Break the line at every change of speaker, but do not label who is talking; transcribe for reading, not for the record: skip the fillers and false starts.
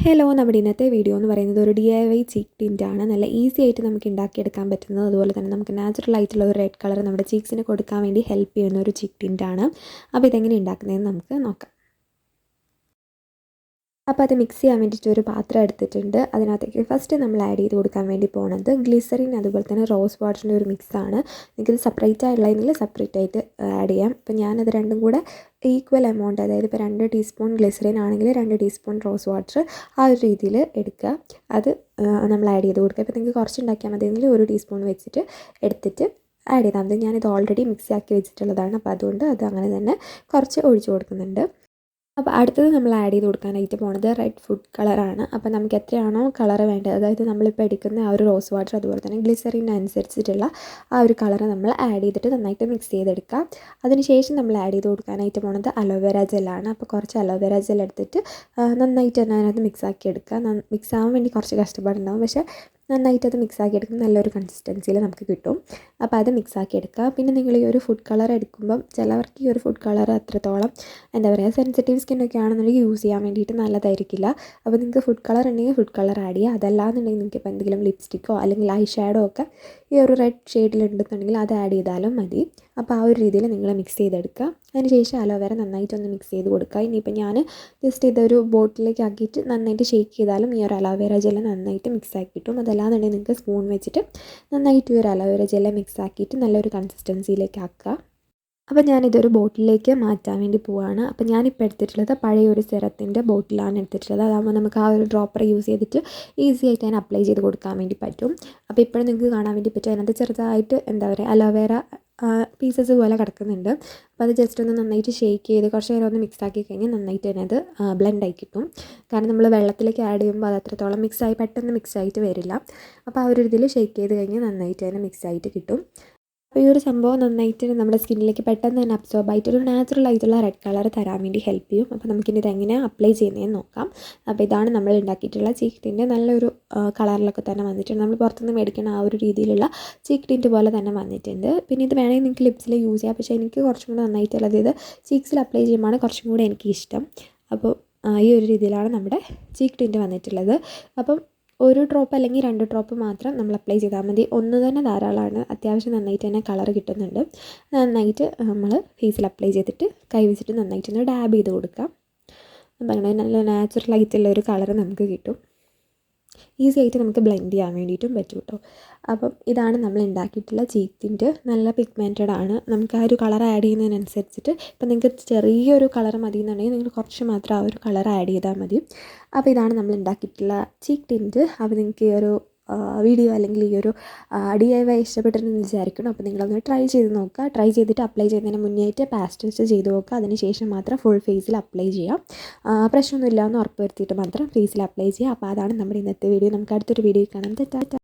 Hello, നമ്മുടെ ഇന്നത്തെ video എന്ന് പറയുന്നത് ഒരു DIY ചീക്ക് ടിൻ്റാണ്. നല്ല ഈസി ആയിട്ട് നമുക്ക് ഉണ്ടാക്കിയെടുക്കാൻ പറ്റുന്നത്, അതുപോലെ തന്നെ നമുക്ക് നാച്ചുറൽ ആയിട്ടുള്ള ഒരു റെഡ് കളർ നമ്മുടെ ചീക്സിന് കൊടുക്കാൻ വേണ്ടി ഹെൽപ്പ് ചെയ്യുന്ന ഒരു ചീക്ക് ടിൻ്റാണ്. അപ്പോൾ ഇതെങ്ങനെ ഉണ്ടാക്കുന്നതെന്ന് നമുക്ക് നോക്കാം. അപ്പോൾ അത് മിക്സ് ചെയ്യാൻ വേണ്ടിയിട്ട് ഒരു പാത്രം എടുത്തിട്ടുണ്ട്. അതിനകത്തേക്ക് ഫസ്റ്റ് നമ്മൾ ആഡ് ചെയ്ത് കൊടുക്കാൻ വേണ്ടി പോകുന്നത് ഗ്ലിസറിൻ അതുപോലെ തന്നെ റോസ് വാട്ടറിൻ്റെ ഒരു മിക്സാണ്. നിങ്ങൾക്കിത് സെപ്പറേറ്റ് ആയിട്ടുള്ളതെങ്കിൽ സെപ്പറേറ്റ് ആയിട്ട് ആഡ് ചെയ്യാം. അപ്പോൾ ഞാനത് രണ്ടും കൂടെ ഈക്വൽ എമൗണ്ട്, അതായത് ഇപ്പോൾ 2 ടീസ്പൂൺ ഗ്ലിസറിൻ ആണെങ്കിൽ 2 ടീസ്പൂൺ റോസ് വാട്ടർ ആ ഒരു രീതിയിൽ എടുക്കുക. അത് നമ്മൾ ആഡ് ചെയ്ത് കൊടുക്കുക. ഇപ്പോൾ നിങ്ങൾക്ക് കുറച്ച് ഉണ്ടാക്കിയാൽ മതിയെങ്കിൽ 1 ടീസ്പൂൺ വെച്ചിട്ട് എടുത്തിട്ട് ആഡ് ചെയ്താൽ മതി. ഞാനിത് ഓൾറെഡി മിക്സ് ആക്കി വെച്ചിട്ടുള്ളതാണ്. അപ്പോൾ അതുകൊണ്ട് അത് അങ്ങനെ തന്നെ കുറച്ച് ഒഴിച്ച് കൊടുക്കുന്നുണ്ട്. അപ്പോൾ അടുത്തത് നമ്മൾ ആഡ് ചെയ്ത് കൊടുക്കാനായിട്ട് പോണത് റെഡ് ഫുഡ് കളറാണ്. അപ്പോൾ നമുക്ക് എത്രയാണോ കളർ വേണ്ടത്, അതായത് നമ്മളിപ്പോൾ എടുക്കുന്ന ആ ഒരു റോസ് വാട്ടർ അതുപോലെ തന്നെ ഗ്ലിസറിനനുസരിച്ചിട്ടുള്ള ആ ഒരു കളർ നമ്മൾ ആഡ് ചെയ്തിട്ട് നന്നായിട്ട് മിക്സ് ചെയ്തെടുക്കുക. അതിനുശേഷം നമ്മൾ ആഡ് ചെയ്ത് കൊടുക്കാനായിട്ട് പോണത് അലോവേര ജെല്ലാണ്. അപ്പോൾ കുറച്ച് അലോവേര ജെൽ എടുത്തിട്ട് നന്നായിട്ട് തന്നെ അതിനകത്ത് മിക്സ് ആക്കി എടുക്കുക. മിക്സ് ആവാൻ വേണ്ടി കുറച്ച് കഷ്ടപ്പാടുണ്ടാവും, പക്ഷേ നന്നായിട്ട് അത് മിക്സ് ആക്കി എടുക്കും, നല്ലൊരു കൺസിസ്റ്റൻസിയിൽ നമുക്ക് കിട്ടും. അപ്പോൾ അത് മിക്സ് ആക്കി എടുക്കുക. പിന്നെ നിങ്ങൾ ഈ ഒരു ഫുഡ് കളർ എടുക്കുമ്പം ചിലവർക്ക് ഈ ഒരു ഫുഡ് കളർ അത്രത്തോളം എന്താ പറയുക, സെൻസിറ്റീവ് സ്കിന്നൊക്കെ ആണെന്നുണ്ടെങ്കിൽ യൂസ് ചെയ്യാൻ വേണ്ടിയിട്ട് നല്ലതായിരിക്കില്ല. അപ്പോൾ നിങ്ങൾക്ക് ഫുഡ് കളർ ഉണ്ടെങ്കിൽ ഫുഡ് കളർ ആഡ് ചെയ്യുക. അതല്ലാന്നുണ്ടെങ്കിൽ നിങ്ങൾക്ക് ഇപ്പോൾ എന്തെങ്കിലും ലിപ്സ്റ്റിക്കോ അല്ലെങ്കിൽ ഐ ഷാഡോ ഒക്കെ ഈ ഒരു റെഡ് ഷെയ്ഡിലുണ്ടെന്നുണ്ടെങ്കിൽ അത് ആഡ് ചെയ്താലും മതി. അപ്പോൾ ആ ഒരു രീതിയിൽ നിങ്ങൾ മിക്സ് ചെയ്തെടുക്കുക. അതിനുശേഷം അലോവേര നന്നായിട്ടൊന്ന് മിക്സ് ചെയ്ത് കൊടുക്കുക. ഇനിയിപ്പോൾ ഞാൻ ജസ്റ്റ് ഇതൊരു ബോട്ടിലേക്ക് ആക്കിയിട്ട് നന്നായിട്ട് ഷേക്ക് ചെയ്താലും ഈ ഒരു അലോവേര ജെല്ല് നന്നായിട്ട് മിക്സ് ആക്കി കിട്ടും. അതല്ലാന്നുണ്ടെങ്കിൽ നിങ്ങൾക്ക് സ്പൂൺ വെച്ചിട്ട് നന്നായിട്ട് ഈ ഒരു അലോവേര ജെല്ല് മിക്സ് ആക്കിയിട്ട് നല്ലൊരു കൺസിസ്റ്റൻസിയിലേക്ക് ആക്കുക. അപ്പോൾ ഞാനിതൊരു ബോട്ടിലേക്ക് മാറ്റാൻ വേണ്ടി പോവുകയാണ്. അപ്പോൾ ഞാനിപ്പോൾ എടുത്തിട്ടുള്ളത് പഴയ ഒരു സിറത്തിൻ്റെ ബോട്ടിലാണ് എടുത്തിട്ടുള്ളത്. അതാകുമ്പോൾ നമുക്ക് ആ ഒരു ഡ്രോപ്പർ യൂസ് ചെയ്തിട്ട് ഈസി ആയിട്ട് അതിന് അപ്ലൈ ചെയ്ത് കൊടുക്കാൻ വേണ്ടി പറ്റും. അപ്പോൾ ഇപ്പോഴും നിങ്ങൾക്ക് കാണാൻ വേണ്ടി പറ്റും, അതിനകത്ത് ചെറുതായിട്ട് എന്താ പറയുക അലോവേര പീസസ് പോലെ കിടക്കുന്നുണ്ട്. അപ്പോൾ അത് ജസ്റ്റ് ഒന്ന് നന്നായിട്ട് ഷേക്ക് ചെയ്ത് കുറച്ച് നേരം ഒന്ന് മിക്സ് ആക്കി കഴിഞ്ഞാൽ നന്നായിട്ട് തന്നെ അത് ബ്ലെൻഡായി കിട്ടും. കാരണം നമ്മൾ വെള്ളത്തിലേക്ക് ആഡ് ചെയ്യുമ്പോൾ അത് അത്രത്തോളം മിക്സായി പെട്ടെന്ന് മിക്സ് ആയിട്ട് വരില്ല. അപ്പോൾ ആ ഒരു ഇതിൽ ഷേക്ക് ചെയ്ത് കഴിഞ്ഞാൽ നന്നായിട്ട് തന്നെ മിക്സ് ആയിട്ട് കിട്ടും. അപ്പോൾ ഈ ഒരു സംഭവം നന്നായിട്ട് നമ്മുടെ സ്കിന്നിലേക്ക് പെട്ടെന്ന് തന്നെ അബ്സോർബ് ആയിട്ട് ഒരു നാച്ചുറൽ ആയിട്ടുള്ള റെഡ് കളർ തരാൻ വേണ്ടി ഹെൽപ്പ് ചെയ്യും. അപ്പോൾ നമുക്കിനി ഇതെങ്ങനെ അപ്ലൈ ചെയ്യുന്നതെന്ന് നോക്കാം. അപ്പോൾ ഇതാണ് നമ്മൾ ഉണ്ടാക്കിയിട്ടുള്ള ചീക്ക് ടിൻ്റ്. നല്ലൊരു കളറിലൊക്കെ തന്നെ വന്നിട്ടുണ്ട്. നമ്മൾ പുറത്തുനിന്ന് മേടിക്കുന്ന ആ ഒരു രീതിയിലുള്ള ചീക്ക് ടിൻ്റ് പോലെ തന്നെ വന്നിട്ടുണ്ട്. പിന്നെ ഇത് വേണമെങ്കിൽ നിങ്ങൾക്ക് ലിപ്സിൽ യൂസ് ചെയ്യാം, പക്ഷേ എനിക്ക് കുറച്ചും കൂടെ നന്നായിട്ടുള്ളത് ഇത് ചീക്സിൽ അപ്ലൈ ചെയ്യുമ്പോഴാണ് കുറച്ചും കൂടെ എനിക്ക് ഇഷ്ടം. അപ്പോൾ ഈ ഒരു രീതിയിലാണ് നമ്മുടെ ചീക്ക് ടിൻ്റ് വന്നിട്ടുള്ളത്. അപ്പം 1 ഡ്രോപ്പ് അല്ലെങ്കിൽ 2 ഡ്രോപ്പ് മാത്രം നമ്മൾ അപ്ലൈ ചെയ്താൽ മതി. 1 തന്നെ ധാരാളമാണ്. അത്യാവശ്യം നന്നായിട്ട് തന്നെ കളർ കിട്ടുന്നുണ്ട്. നന്നായിട്ട് നമ്മൾ ഫേസിൽ അപ്ലൈ ചെയ്തിട്ട് കൈ വെച്ചിട്ട് നന്നായിട്ടൊന്ന് ഡാബ് ചെയ്ത് കൊടുക്കാം. അപ്പം അങ്ങനെ നല്ല നാച്ചുറൽ ആയിട്ടുള്ള ഒരു കളർ നമുക്ക് കിട്ടും. ഈസി ആയിട്ട് നമുക്ക് ബ്ലെൻഡ് ചെയ്യാൻ വേണ്ടിയിട്ടും പറ്റും കേട്ടോ. അപ്പം ഇതാണ് നമ്മൾ ഉണ്ടാക്കിയിട്ടുള്ള ചീക്ക് ടിൻ്റ്. നല്ല പിഗ്മെൻറ്റഡ് ആണ്. നമുക്ക് ആ ഒരു കളർ ആഡ് ചെയ്യുന്നതിനനുസരിച്ചിട്ട് ഇപ്പം നിങ്ങൾക്ക് ചെറിയൊരു കളർ മതി എന്നുണ്ടെങ്കിൽ നിങ്ങൾ കുറച്ച് മാത്രം ആ ഒരു കളർ ആഡ് ചെയ്താൽ മതി. അപ്പോൾ ഇതാണ് നമ്മൾ ഉണ്ടാക്കിയിട്ടുള്ള ചീക്ക് ടിൻ്റ്. അപ്പോൾ നിങ്ങൾക്ക് ഈ ഒരു വീഡിയോ അല്ലെങ്കിൽ ഈ ഒരു DIY ഇഷ്ടപ്പെട്ടിട്ടുണ്ടെന്ന് വിചാരിക്കണം. അപ്പോൾ നിങ്ങളൊന്ന് ട്രൈ ചെയ്ത് നോക്കുക. ട്രൈ ചെയ്തിട്ട് അപ്ലൈ ചെയ്യുന്നതിന് മുന്നേയായിട്ട് പാച്ച് ടെസ്റ്റ് ചെയ്ത് നോക്കുക. അതിനുശേഷം മാത്രം ഫുൾ ഫേസിൽ അപ്ലൈ ചെയ്യാം. പ്രശ്നമൊന്നുമില്ല എന്ന് ഉറപ്പ് വരുത്തിയിട്ട് മാത്രം ഫേസിൽ അപ്ലൈ ചെയ്യുക. അപ്പോൾ അതാണ് നമ്മുടെ ഇന്നത്തെ വീഡിയോ. നമുക്ക് അടുത്തൊരു വീഡിയോ കാണാം.